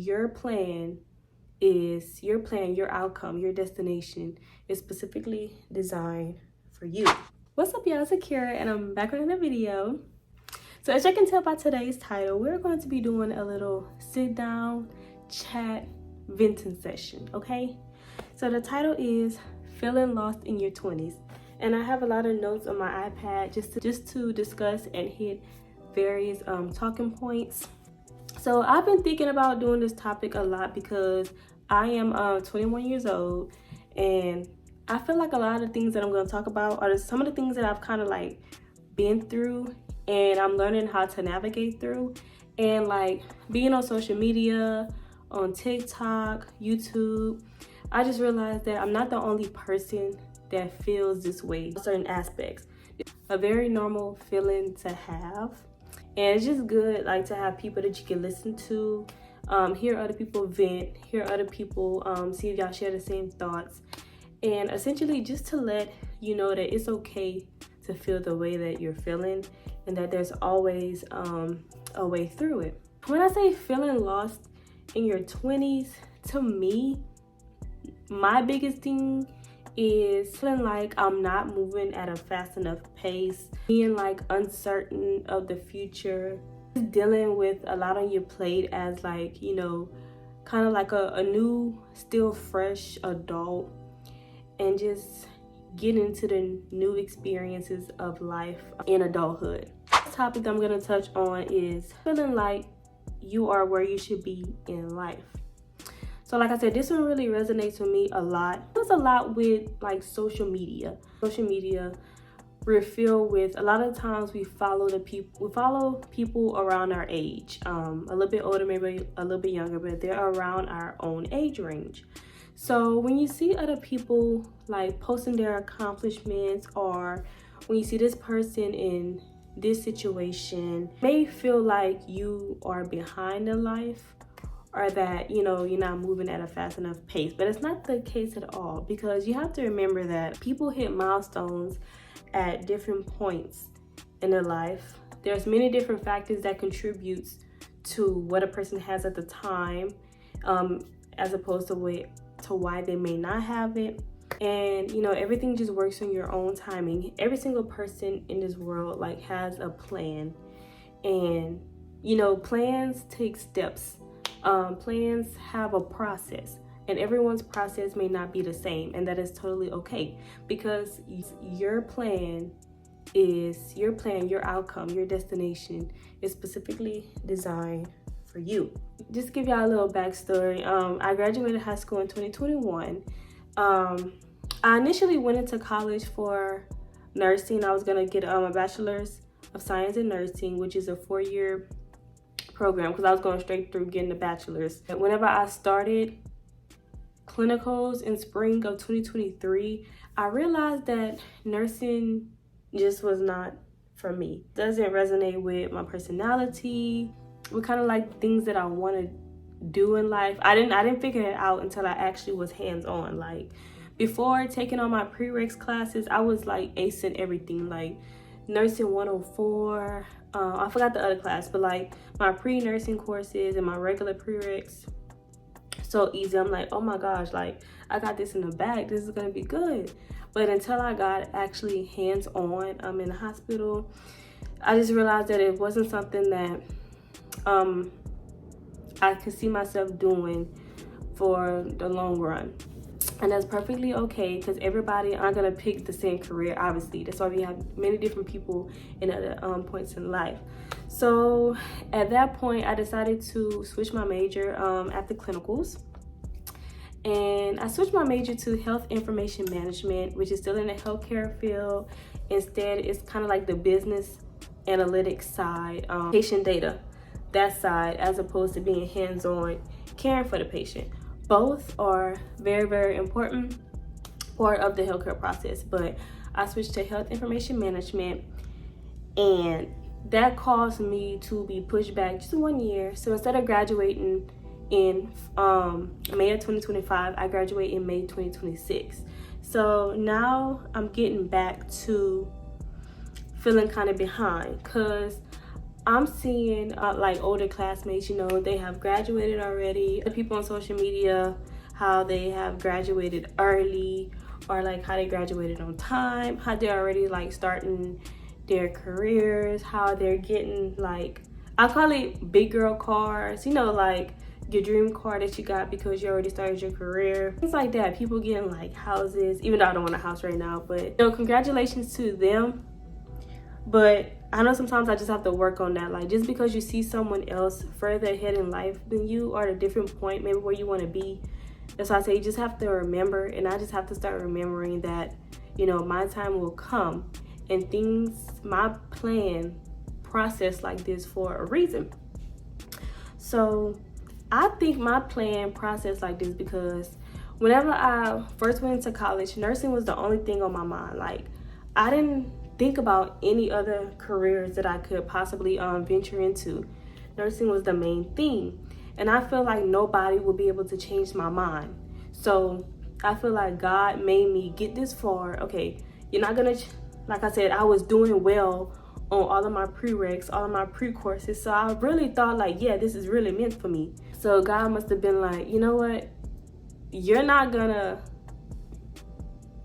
your plan is your outcome, your destination is specifically designed for you. What's up, y'all? It's Akira, and I'm back with another video. So as you can tell by today's title, we're going to be doing a little sit down, chat, venting session, okay? So the title is Feeling Lost in Your 20s. And I have a lot of notes on my iPad just to discuss and hit various talking points. So I've been thinking about doing this topic a lot because I am 21 years old, and I feel like a lot of things that I'm going to talk about are some of the things that I've kind of like been through, and I'm learning how to navigate through. And like being on social media, on TikTok, YouTube, I just realized that I'm not the only person that feels this way in certain aspects. It's a very normal feeling to have, and it's just good like to have people that you can listen to, hear other people vent, hear other people see if y'all share the same thoughts, and essentially just to let you know that it's okay to feel the way that you're feeling, and that there's always a way through it. When I say feeling lost in your 20s, to me, my biggest thing is feeling like I'm not moving at a fast enough pace, being like uncertain of the future, dealing with a lot on your plate as like, you know, kind of like a new, still fresh adult, and just get into the new experiences of life in adulthood. The topic that I'm going to touch on is feeling like you are where you should be in life. So like I said, this one really resonates with me a lot. There's a lot with like social media. Social media, we're filled with, a lot of times we follow people around our age, a little bit older, maybe a little bit younger, but they're around our own age range. So when you see other people like posting their accomplishments, or when you see this person in this situation, you may feel like you are behind in life, or that, you know, you're not moving at a fast enough pace. But it's not the case at all, because you have to remember that people hit milestones at different points in their life. There's many different factors that contributes to what a person has at the time, as opposed to why they may not have it. And you know, everything just works on your own timing. Every single person in this world like has a plan, and you know, plans take steps. Plans have a process, and everyone's process may not be the same, and that is totally okay, because your plan, your outcome, your destination is specifically designed for you. Just give y'all a little backstory. I graduated high school in 2021. I initially went into college for nursing. I was gonna get a bachelor's of science in nursing, which is a 4-year program, because I was going straight through getting the bachelor's. And whenever I started clinicals in spring of 2023, I realized that nursing just was not for me. It doesn't resonate with my personality, with kind of like things that I want to do in life. I didn't figure it out until I actually was hands-on. Like before taking on my prereqs classes, I was like acing everything, like nursing 104, I forgot the other class, but like my pre-nursing courses and my regular prereqs, so easy. I'm like, oh my gosh, like I got this in the bag, this is gonna be good. But until I got actually hands-on in the hospital, I just realized that it wasn't something that I could see myself doing for the long run. And that's perfectly okay, because everybody aren't gonna pick the same career, obviously. That's why we have many different people in other points in life. So at that point, I decided to switch my major after clinicals. And I switched my major to health information management, which is still in the healthcare field. Instead, it's kind of like the business analytics side, patient data, that side, as opposed to being hands-on caring for the patient. Both are very, very important part of the healthcare process, but I switched to health information management, and that caused me to be pushed back just 1 year. So instead of graduating in May of 2025, I graduate in May 2026. So now I'm getting back to feeling kind of behind, because I'm seeing like older classmates, you know, they have graduated already. The people on social media, how they have graduated early, or like how they graduated on time, how they're already like starting their careers, how they're getting like, I call it big girl cars, you know, like your dream car that you got because you already started your career. Things like that. People getting like houses, even though I don't want a house right now, but you know, congratulations to them. But I know sometimes I just have to work on that. Like, just because you see someone else further ahead in life than you, or at a different point, maybe where you want to be, that's why I say you just have to remember. And I just have to start remembering that, you know, my time will come, and things, my plan process like this for a reason. So I think my plan process like this because whenever I first went into college, nursing was the only thing on my mind. Like, I didn't think about any other careers that I could possibly venture into. Nursing was the main thing, and I feel like nobody will be able to change my mind. So I feel like God made me get this far. Okay, you're not gonna, like I said, I was doing well on all of my prereqs, all of my pre-courses, so I really thought like, yeah, this is really meant for me. So God must have been like, you know what, you're not gonna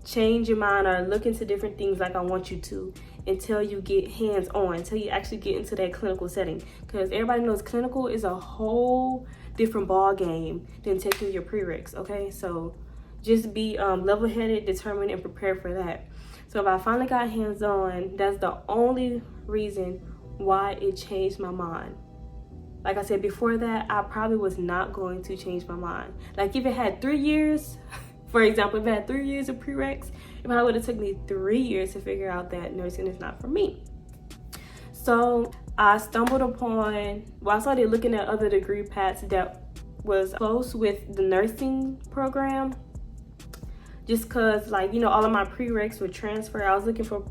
change your mind or look into different things like I want you to until you get hands-on, until you actually get into that clinical setting. Because everybody knows clinical is a whole different ball game than taking your prereqs, okay? So just be level-headed, determined, and prepared for that. So if I finally got hands-on, that's the only reason why it changed my mind. Like I said, before that, I probably was not going to change my mind. Like, if it had 3 years, for example, if I had 3 years of prereqs, it probably would have took me 3 years to figure out that nursing is not for me. So I stumbled upon, well, I started looking at other degree paths that was close with the nursing program. Just because, like, you know, all of my prereqs would transfer. I was looking for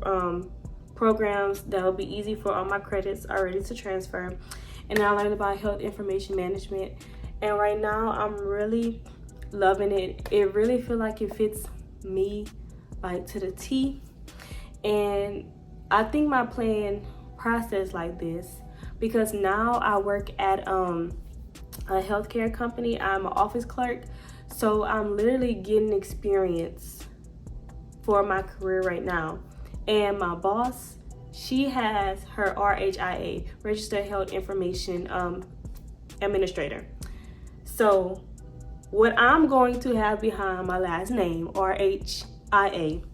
programs that would be easy for all my credits already to transfer. And I learned about health information management. And right now, I'm really loving it. It really feel like it fits me like to the T. And I think my plan process like this because now I work at a healthcare company. I'm an office clerk, so I'm literally getting experience for my career right now. And my boss, she has her RHIA, Registered Health Information Administrator. So what I'm going to have behind my last name, RHIA,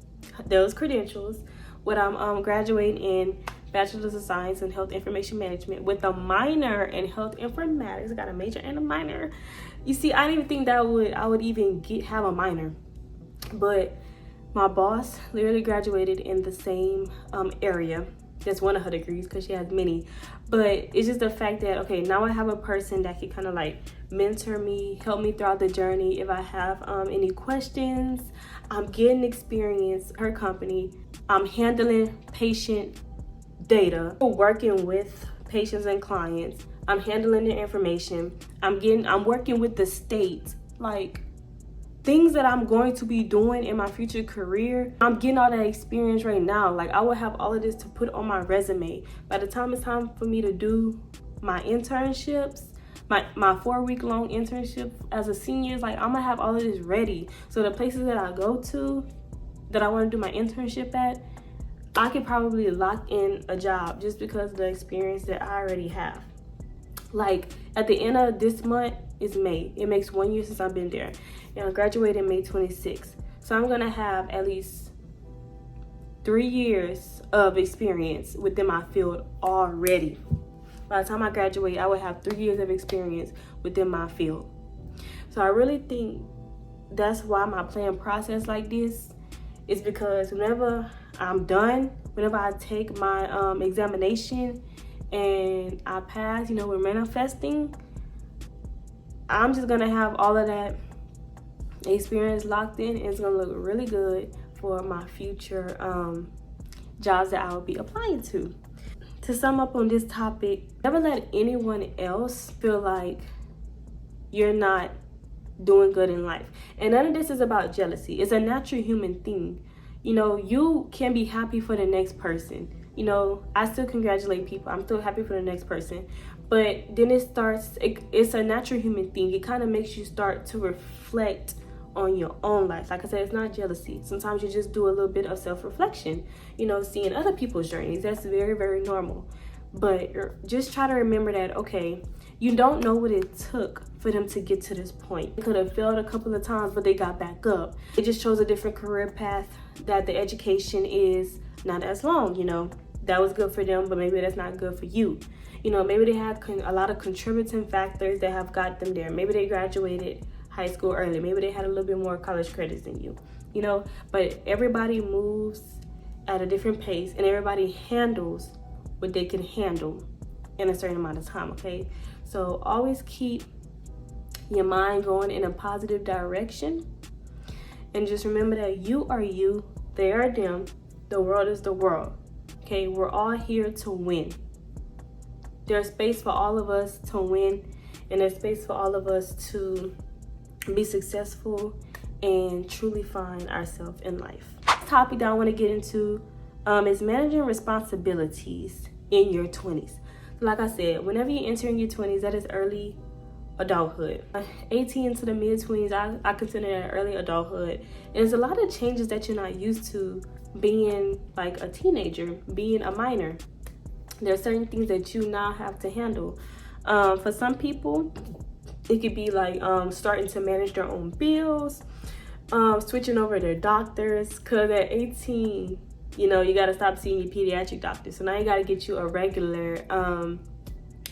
those credentials, what I'm graduating in Bachelor's of Science in Health Information Management with a minor in Health Informatics. I got a major and a minor. You see, I didn't even think that I would even have a minor. But my boss literally graduated in the same area. That's one of her degrees because she has many. But it's just the fact that, okay, now I have a person that can kind of like mentor me, help me throughout the journey. If I have any questions, I'm getting experience. Her company, I'm handling patient data, working with patients and clients. I'm handling their information. I'm working with the state, like things that I'm going to be doing in my future career. I'm getting all that experience right now. Like, I will have all of this to put on my resume. By the time it's time for me to do my internships, my 4-week-long internship as a senior, like, I'm gonna have all of this ready. So the places that I go to, that I want to do my internship at, I could probably lock in a job just because of the experience that I already have. Like, at the end of this month is May. It makes 1 year since I've been there. And I graduated May 26th. So I'm gonna have at least 3 years of experience within my field already. By the time I graduate, I will have 3 years of experience within my field. So I really think that's why my plan process like this is because whenever I'm done, whenever I take my examination and I pass, you know, we're manifesting, I'm just gonna have all of that experience locked in, and it's gonna look really good for my future jobs that I will be applying to. To sum up on this topic, never let anyone else feel like you're not doing good in life. And none of this is about jealousy. It's a natural human thing. You know, you can be happy for the next person. You know, I still congratulate people. I'm still happy for the next person. But then it's a natural human thing. It kind of makes you start to reflect on your own life. Like I said, it's not jealousy. Sometimes you just do a little bit of self-reflection, you know, seeing other people's journeys. That's very, very normal. But just try to remember that, okay, you don't know what it took for them to get to this point. They could have failed a couple of times, but they got back up. It just shows a different career path, that the education is not as long, you know. That was good for them, but maybe that's not good for you. You know, maybe they had a lot of contributing factors that have got them there. Maybe they graduated high school early. Maybe they had a little bit more college credits than you, you know. But everybody moves at a different pace, and everybody handles what they can handle in a certain amount of time, okay? So always keep your mind going in a positive direction. And just remember that you are you, they are them, the world is the world, okay? We're all here to win. There's space for all of us to win, and there's space for all of us to be successful and truly find ourselves in life. The topic that I want to get into is managing responsibilities in your 20s. Like I said, whenever you enter in your 20s, that is early adulthood. 18 to the mid-20s, I consider that early adulthood. And there's a lot of changes that you're not used to being like a teenager, being a minor. There are certain things that you now have to handle. For some people, it could be like starting to manage their own bills, switching over their doctors, because at 18, you know, you got to stop seeing your pediatric doctor. So now you got to get you a regular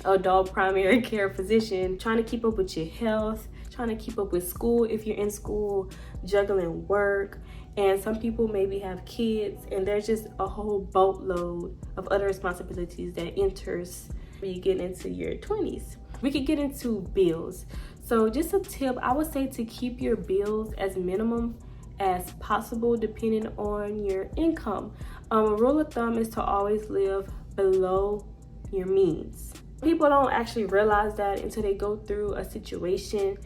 adult primary care physician, trying to keep up with your health, trying to keep up with school if you're in school, juggling work. And some people maybe have kids, and there's just a whole boatload of other responsibilities that enters when you get into your 20s. We could get into bills. So just a tip, I would say to keep your bills as minimum as possible depending on your income. A rule of thumb is to always live below your means. People don't actually realize that until they go through a situation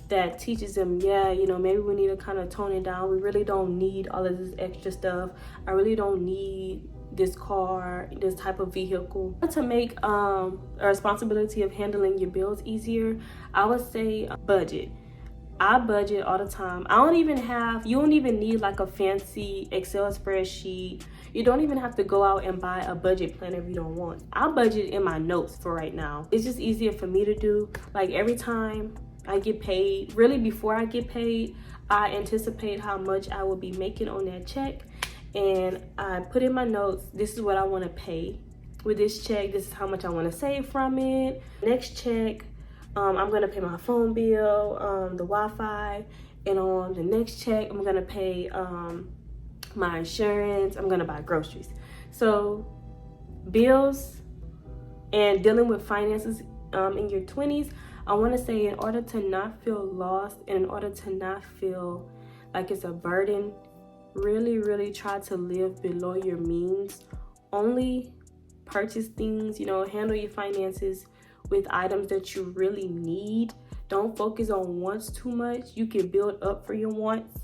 that teaches them, yeah, you know, maybe we need to kind of tone it down. We really don't need all of this extra stuff. I really don't need this car, this type of vehicle. To make a responsibility of handling your bills easier, I would say budget. I budget all the time. You don't even need like a fancy Excel spreadsheet. You don't even have to go out and buy a budget planner if you don't want. I budget in my notes for right now. It's just easier for me to do. Like every time I get paid, really before I get paid, I anticipate how much I will be making on that check. And I put in my notes, this is what I want to pay with this check. This is how much I want to save from it. Next check, I'm going to pay my phone bill, the Wi-Fi. And on the next check, I'm going to pay my insurance. I'm going to buy groceries. So bills and dealing with finances in your 20s, I want to say in order to not feel lost and in order to not feel like it's a burden, really try to live below your means. Only purchase things, you know, handle your finances with items that you really need. Don't focus on wants too much. You can build up for your wants.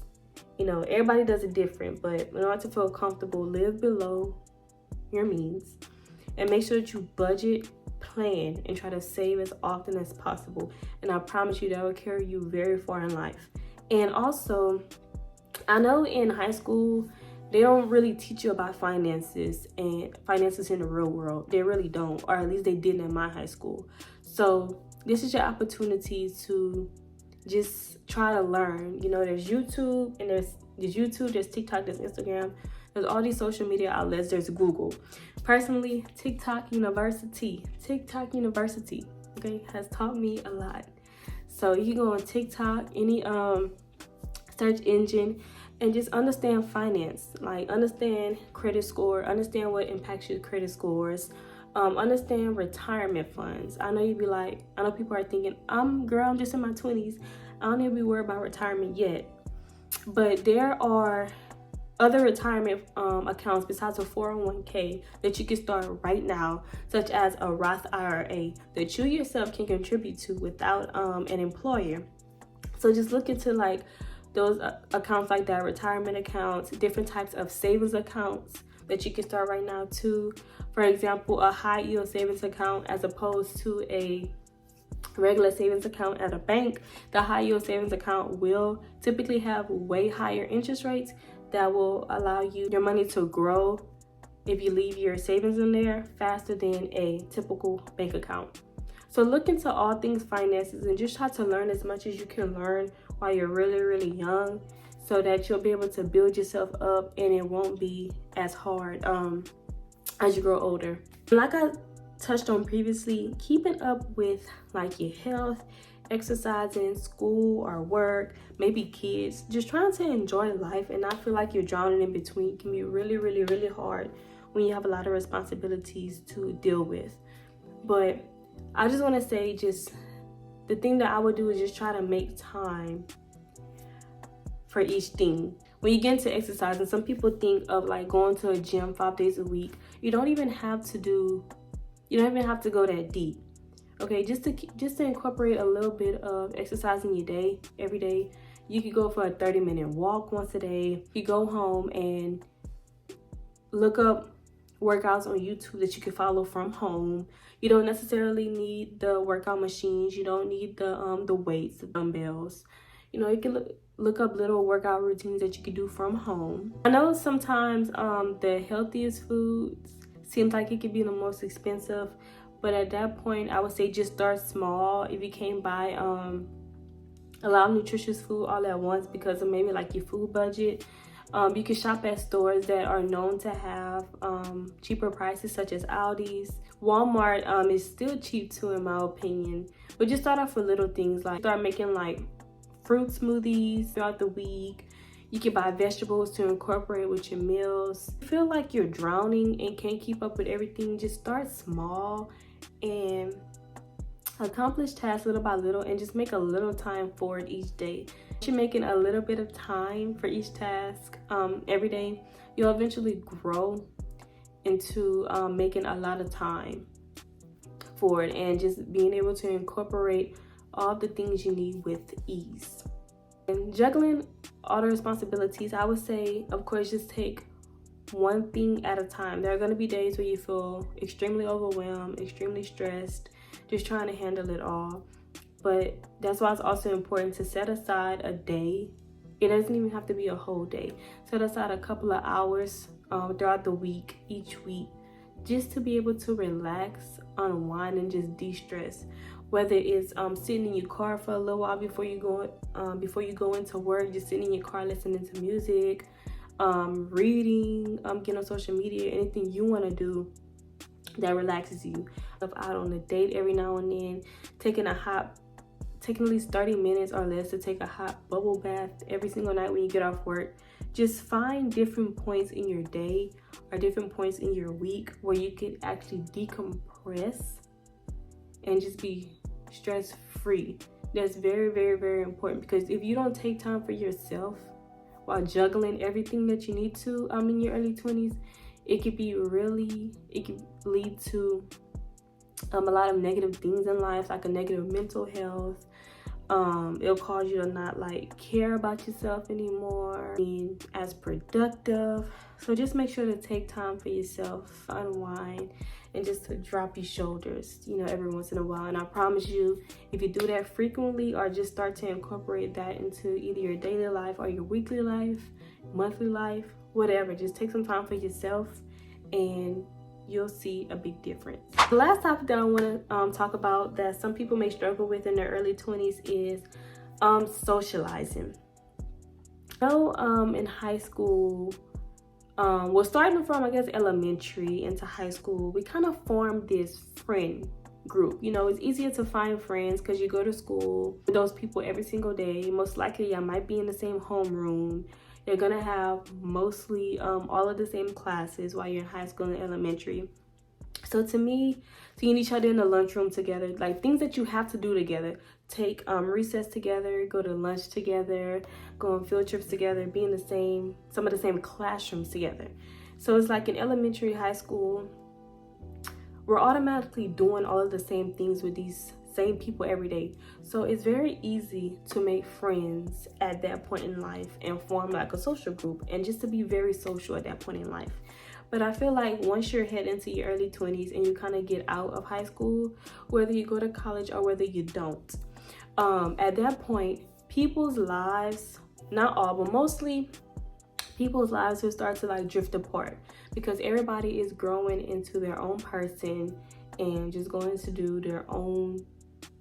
You know, everybody does it different, but in order to feel comfortable, live below your means and make sure that you budget, plan, and try to save as often as possible. And I promise you that will carry you very far in life. And also, I know in high school, they don't really teach you about finances and finances in the real world. They really don't, or at least they didn't in my high school. So this is your opportunity to just try to learn. You know, there's YouTube, and there's TikTok, there's Instagram, there's all these social media outlets, there's Google. Personally, TikTok University, okay, has taught me a lot. So you can go on TikTok, any search engine, and just understand finance, like understand credit score, understand what impacts your credit scores, understand retirement funds. I know you'd be like, I know people are thinking, I'm just in my 20s. I don't need to be worried about retirement yet. But there are other retirement accounts besides a 401k that you can start right now, such as a Roth IRA that you yourself can contribute to without an employer. So just look into like those accounts like that, retirement accounts, different types of savings accounts. that you can start right now too. For example, a high yield savings account as opposed to a regular savings account at a bank. The high yield savings account will typically have way higher interest rates that will allow your money to grow if you leave your savings in there faster than a typical bank account. So look into all things finances and just try to learn as much as you can learn while you're really young, so that you'll be able to build yourself up and it won't be as hard as you grow older. Like I touched on previously, keeping up with like your health, exercising, school or work, maybe kids, just trying to enjoy life and not feel like you're drowning in between can be really hard when you have a lot of responsibilities to deal with. But I just want to say, just the thing that I would do is just try to make time for each thing. When you get into exercising, some people think of like going to a gym 5 days a week. You don't even have to go that deep. Okay, just to incorporate a little bit of exercise in your day, every day. You could go for a 30-minute walk once a day. You go home and look up workouts on YouTube that you can follow from home. You don't necessarily need the workout machines. You don't need the weights, the dumbbells. You know, you can look up little workout routines that you can do from home. I know sometimes the healthiest foods seems like it could be the most expensive, but at that point I would say just start small. If you can't buy a lot of nutritious food all at once because of maybe like your food budget, you can shop at stores that are known to have cheaper prices, such as Aldi's. Walmart is still cheap too, in my opinion. But just start off with little things, like start making like fruit smoothies throughout the week. You can buy vegetables to incorporate with your meals. If you feel like you're drowning and can't keep up with everything, just start small and accomplish tasks little by little and just make a little time for it each day. If you're making a little bit of time for each task every day, you'll eventually grow into making a lot of time for it and just being able to incorporate all the things you need with ease. And juggling all the responsibilities, I would say, of course, just take one thing at a time. There are going to be days where you feel extremely overwhelmed, extremely stressed, just trying to handle it all. But that's why it's also important to set aside a day. It doesn't even have to be a whole day. Set aside a couple of hours throughout the week, each week, just to be able to relax, unwind, and just de-stress. Whether it's sitting in your car for a little while before you go into work, just sitting in your car listening to music, reading, getting on social media, anything you want to do that relaxes you. Out on a date every now and then, taking at least 30 minutes or less to take a hot bubble bath every single night when you get off work. Just find different points in your day or different points in your week where you can actually decompress and just be stress-free. That's very important, because if you don't take time for yourself while juggling everything that you need to in your early 20s, it could lead to a lot of negative things in life, like a negative mental health. It'll cause you to not care about yourself anymore, being as productive. So just make sure to take time for yourself, unwind, and just to drop your shoulders, every once in a while. And I promise you, if you do that frequently or just start to incorporate that into either your daily life or your weekly life, monthly life, whatever, just take some time for yourself and you'll see a big difference. The last topic that I want to talk about that some people may struggle with in their early 20s is socializing. In high school, starting from elementary into high school, we kind of formed this friend group. It's easier to find friends because you go to school with those people every single day. Most likely y'all might be in the same homeroom. You're gonna have mostly all of the same classes while you're in high school and elementary. So to me, seeing each other in the lunchroom together, things that you have to do together, take recess together, go to lunch together, go on field trips together, be in some of the same classrooms together. So it's like in elementary, high school, we're automatically doing all of the same things with these same people every day. So it's very easy to make friends at that point in life and form a social group and just to be very social at that point in life. But I feel like once you're heading into your early 20s and you kind of get out of high school, whether you go to college or whether you don't, at that point, people's lives, not all, but mostly people's lives will start to like drift apart because everybody is growing into their own person and just going to do their own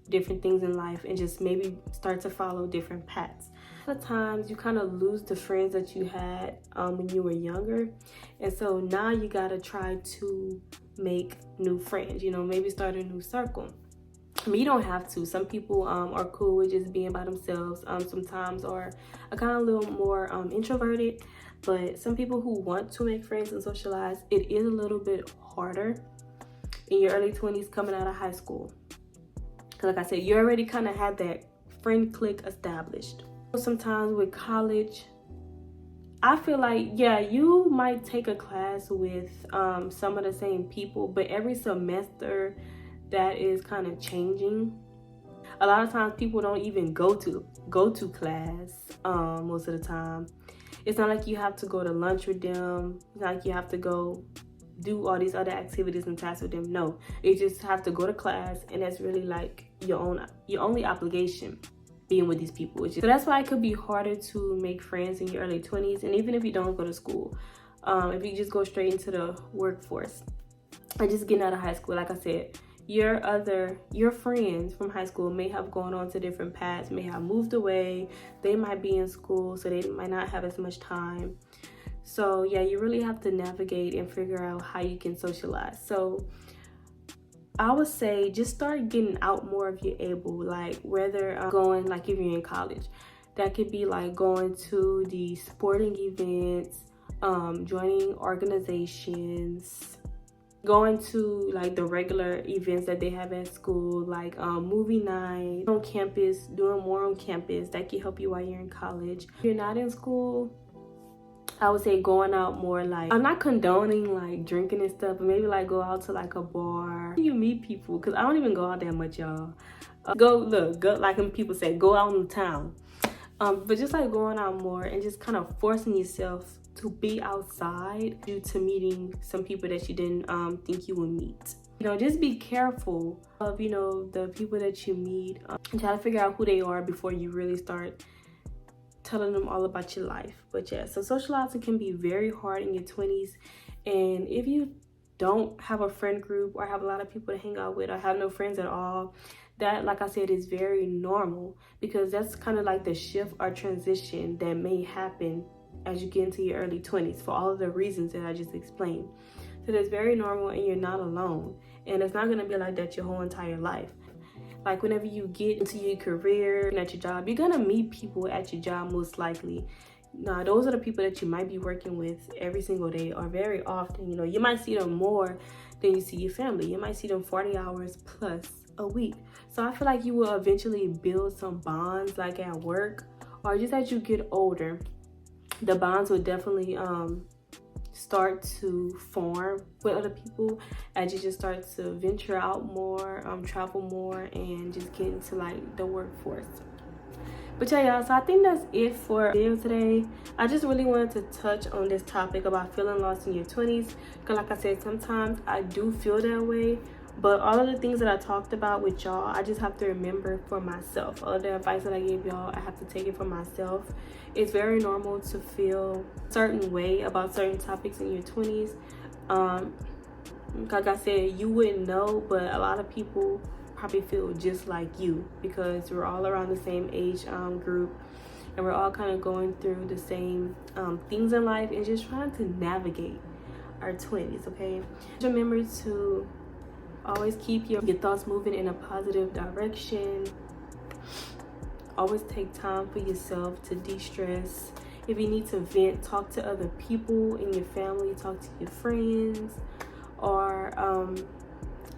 different things in life and just maybe start to follow different paths. A lot of times you kind of lose the friends that you had when you were younger, and so now you got to try to make new friends, you know, maybe start a new circle. I mean, you don't have to. Some people are cool with just being by themselves, sometimes are kind of a little more introverted, but some people who want to make friends and socialize, it is a little bit harder in your early 20s coming out of high school. Like I said, you already kind of had that friend clique established. Sometimes with college, I feel like, yeah, you might take a class with some of the same people, but every semester that is kind of changing. A lot of times people don't even go to class most of the time. It's not like you have to go to lunch with them. It's not like you have to go do all these other activities and tasks with them. No, you just have to go to class, and that's really like your only obligation being with these people. So that's why it could be harder to make friends in your early 20s, and even if you don't go to school, if you just go straight into the workforce and just getting out of high school. Like I said, your friends from high school may have gone on to different paths, may have moved away, they might be in school, so they might not have as much time. So yeah, you really have to navigate and figure out how you can socialize. So I would say just start getting out more if you're able, like whether going, like if you're in college, that could be like going to the sporting events, joining organizations, going to like the regular events that they have at school, like movie night on campus, doing more on campus. That can help you while you're in college. If you're not in school, I would say going out more. Like, I'm not condoning like drinking and stuff, but maybe like go out to like a bar. You meet people, because I don't even go out that much, y'all. Go like when people say go out in the town. But just like going out more and just kind of forcing yourself to be outside due to meeting some people that you didn't think you would meet. You know, just be careful of, you know, the people that you meet, and try to figure out who they are before you really start telling them all about your life. But yeah, so socializing can be very hard in your 20s, and if you don't have a friend group or have a lot of people to hang out with or have no friends at all, that, like I said, is very normal, because that's kind of like the shift or transition that may happen as you get into your early 20s for all of the reasons that I just explained. So that's very normal, and you're not alone, and it's not going to be like that your whole entire life. Like whenever you get into your career and at your job, you're gonna meet people at your job most likely. Now, those are the people that you might be working with every single day or very often. You know, you might see them more than you see your family. You might see them 40 hours plus a week. So I feel like you will eventually build some bonds, like at work or just as you get older. The bonds will definitely start to form with other people as you just start to venture out more, travel more, and just get into like the workforce. But yeah, y'all, so I think that's it for the video today. I just really wanted to touch on this topic about feeling lost in your 20s, because like I said, sometimes I do feel that way. But all of the things that I talked about with y'all, I just have to remember for myself. All of the advice that I gave y'all, I have to take it for myself. It's very normal to feel a certain way about certain topics in your 20s. Like I said, you wouldn't know, but a lot of people probably feel just like you, because we're all around the same age group, and we're all kind of going through the same things in life and just trying to navigate our 20s, okay? Just remember to always keep your thoughts moving in a positive direction. Always take time for yourself to de-stress. If you need to vent, talk to other people in your family, talk to your friends, or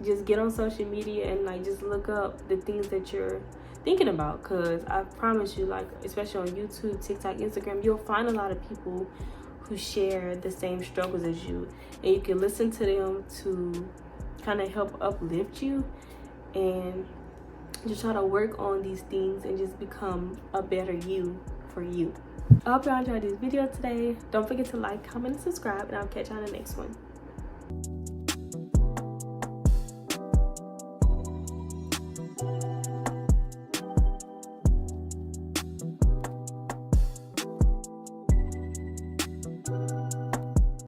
just get on social media and like just look up the things that you're thinking about, because I promise you, like especially on YouTube, TikTok, Instagram, you'll find a lot of people who share the same struggles as you, and you can listen to them to kind of help uplift you and just try to work on these things and just become a better you for you. I hope y'all enjoyed this video today. Don't forget to like, comment, and subscribe, and I'll catch you on the next one.